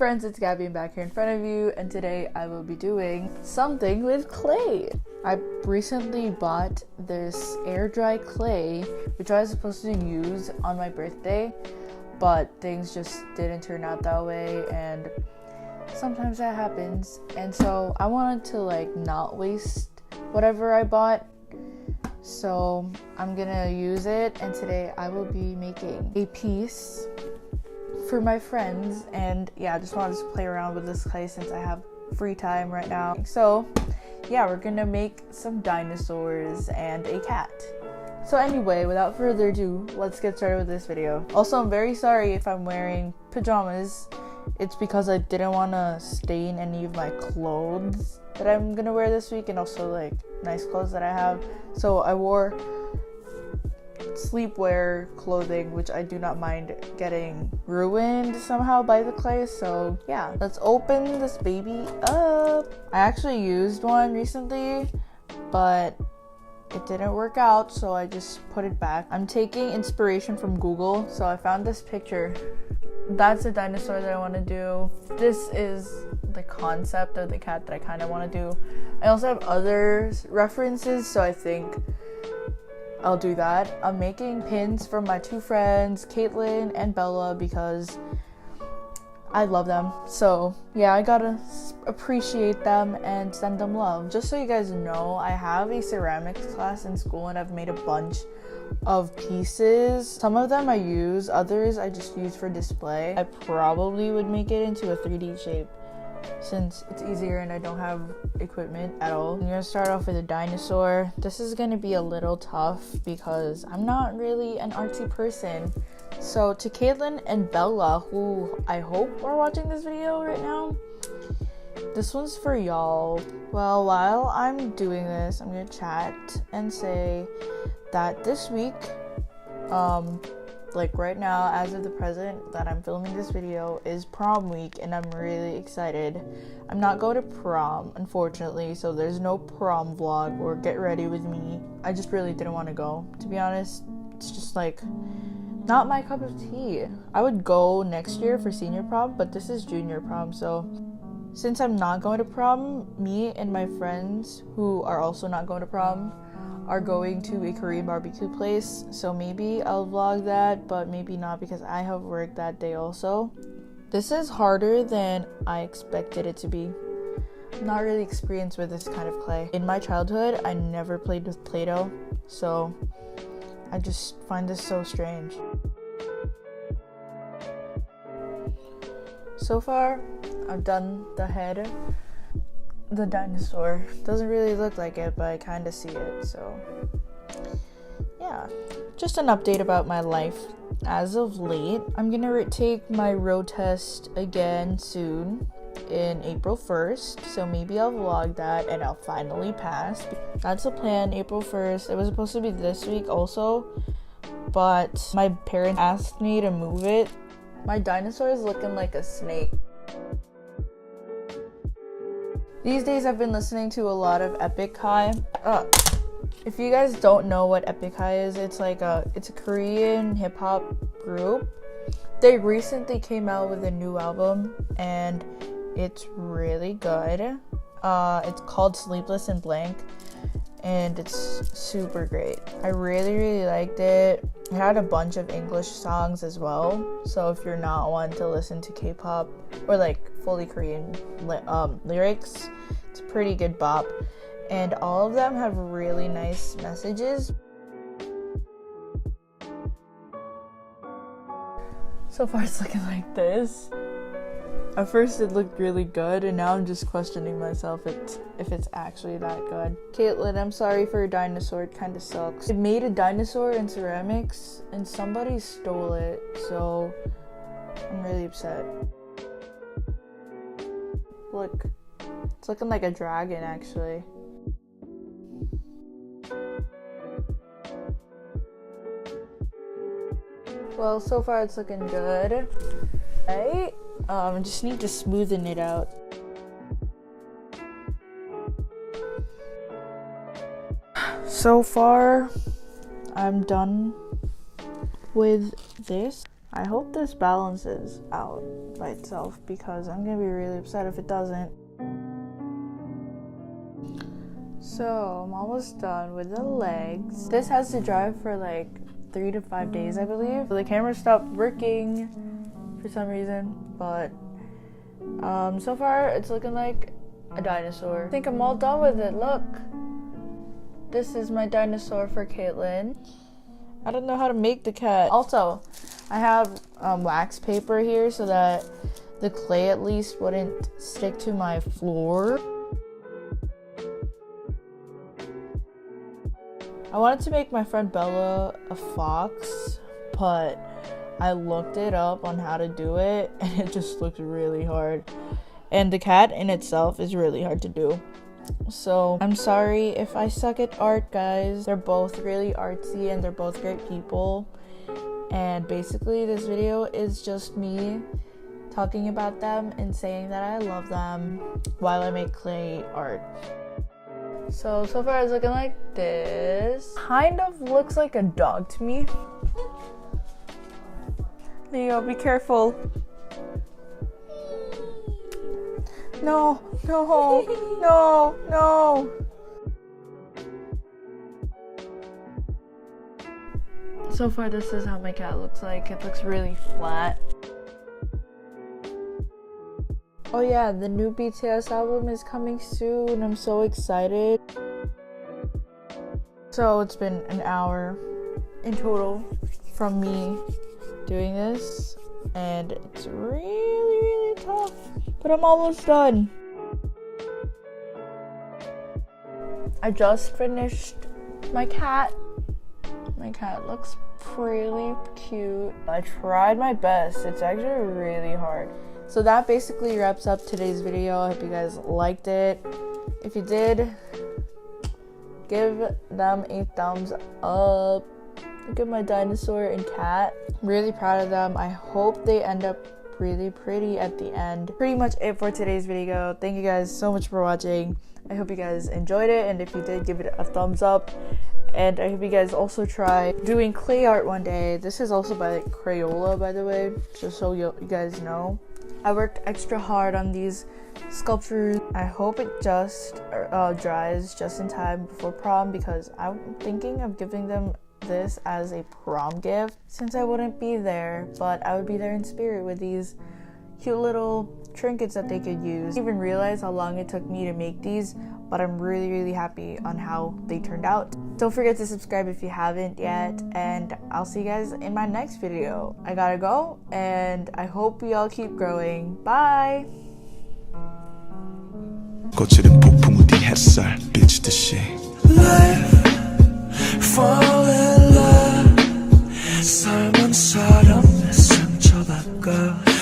friends, it's Gabby back here in front of you, and today I will be doing something with clay. I recently bought this air dry clay, which I was supposed to use on my birthday, but things just didn't turn out that way, and sometimes that happens. And so I wanted to not waste whatever I bought, so I'm gonna use it, and today I will be making a piece for my friends. And yeah, I just wanted to play around with this clay since I have free time right now. So yeah, we're gonna make some dinosaurs and a cat. So anyway, without further ado, let's get started with this video. Also, I'm very sorry if I'm wearing pajamas. It's because I didn't want to stain any of my clothes that I'm gonna wear this week, and also nice clothes that I have. So I wore sleepwear clothing, which I do not mind getting ruined somehow by the clay. So yeah, let's open this baby up. I actually used one recently, but it didn't work out, so I just put it back. I'm taking inspiration from Google, so I found this picture. That's a dinosaur that I want to do. This is the concept of the cat that I kind of want to do. I also have other references, so I think I'll do that. I'm making pins for my two friends, Caitlin and Bella, because I love them. So yeah, I gotta appreciate them and send them love. Just so you guys know, I have a ceramics class in school, and I've made a bunch of pieces. Some of them I use, others I just use for display. I probably would make it into a 3D shape since it's easier and I don't have equipment at all. I'm gonna start off with a dinosaur. This is gonna be a little tough because I'm not really an artsy person. So to Caitlin and Bella, who I hope are watching this video right now, this one's for y'all. Well, while I'm doing this, I'm gonna chat and say that this week, right now, as of the present that I'm filming this video, is prom week, and I'm really excited. I'm not going to prom, unfortunately, so there's no prom vlog or get ready with me. I just really didn't want to go, to be honest. It's just not my cup of tea. I would go next year for senior prom, but this is junior prom, so since I'm not going to prom, me and my friends who are also not going to prom are going to a Korean barbecue place, so maybe I'll vlog that, but maybe not because I have work that day also. This is harder than I expected it to be. I'm not really experienced with this kind of clay. In my childhood, I never played with Play-Doh, so I just find this so strange. So far, I've done the head. The dinosaur doesn't really look like it, but I kind of see it, so yeah. Just an update about my life as of late. I'm gonna retake my road test again soon in April 1st, so maybe I'll vlog that and I'll finally pass. That's the plan, April 1st. It was supposed to be this week also, but my parents asked me to move it. My dinosaur is looking like a snake. These days I've been listening to a lot of Epic High. If you guys don't know what Epic High is, it's a Korean hip hop group. They recently came out with a new album and it's really good. It's called Sleepless and Blank, and it's super great. I really liked it. It had a bunch of English songs as well, so if you're not one to listen to K-pop or fully Korean lyrics, it's a pretty good bop, and all of them have really nice messages. So far it's looking like this. At first it looked really good, and now I'm just questioning myself if it's actually that good. Caitlin, I'm sorry for your dinosaur, it kind of sucks. I made a dinosaur in ceramics and somebody stole it, so I'm really upset. Look, it's looking like a dragon actually. Well, so far it's looking good. Right? I just need to smoothen it out. So far, I'm done with this. I hope this balances out by itself because I'm gonna be really upset if it doesn't. So I'm almost done with the legs. This has to dry for like 3 to 5 days, I believe. The camera stopped working for some reason, but so far it's looking like a dinosaur. I think I'm all done with it. Look, this is my dinosaur for Caitlin. I don't know how to make the cat. Also, I have wax paper here so that the clay at least wouldn't stick to my floor. I wanted to make my friend Bella a fox, but I looked it up on how to do it and it just looked really hard. And the cat in itself is really hard to do. So I'm sorry if I suck at art, guys. They're both really artsy and they're both great people. And basically this video is just me talking about them and saying that I love them while I make clay art. So far it's looking like this. Kind of looks like a dog to me. Leo, be careful. No, no, no, no. So far this is how my cat looks like. It looks really flat. Oh yeah, the new BTS album is coming soon. I'm so excited. So it's been an hour in total from me doing this, and it's really tough, but I'm almost done. I just finished my cat. My cat looks really cute. I tried my best. It's actually really hard. So that basically wraps up today's video. I hope you guys liked it. If you did, give them a thumbs up. Look at my dinosaur and cat. I'm really proud of them. I hope they end up really pretty at the end. Pretty much it for today's video. Thank you guys so much for watching. I hope you guys enjoyed it, and if you did, give it a thumbs up. And I hope you guys also try doing clay art one day. This is also by Crayola, by the way, just so you guys know. I worked extra hard on these sculptures. I hope it just dries just in time before prom, because I'm thinking of giving them this as a prom gift since I wouldn't be there, but I would be there in spirit with these cute little trinkets that they could use. I didn't even realize how long it took me to make these, but I'm really happy on how they turned out. Don't forget to subscribe if you haven't yet, and I'll see you guys in my next video. I gotta go, and I hope we all keep growing. Bye! 거칠은 폭풍 우디 햇살 비치듯이 Life, fall in love 삶은 사람의 상처받고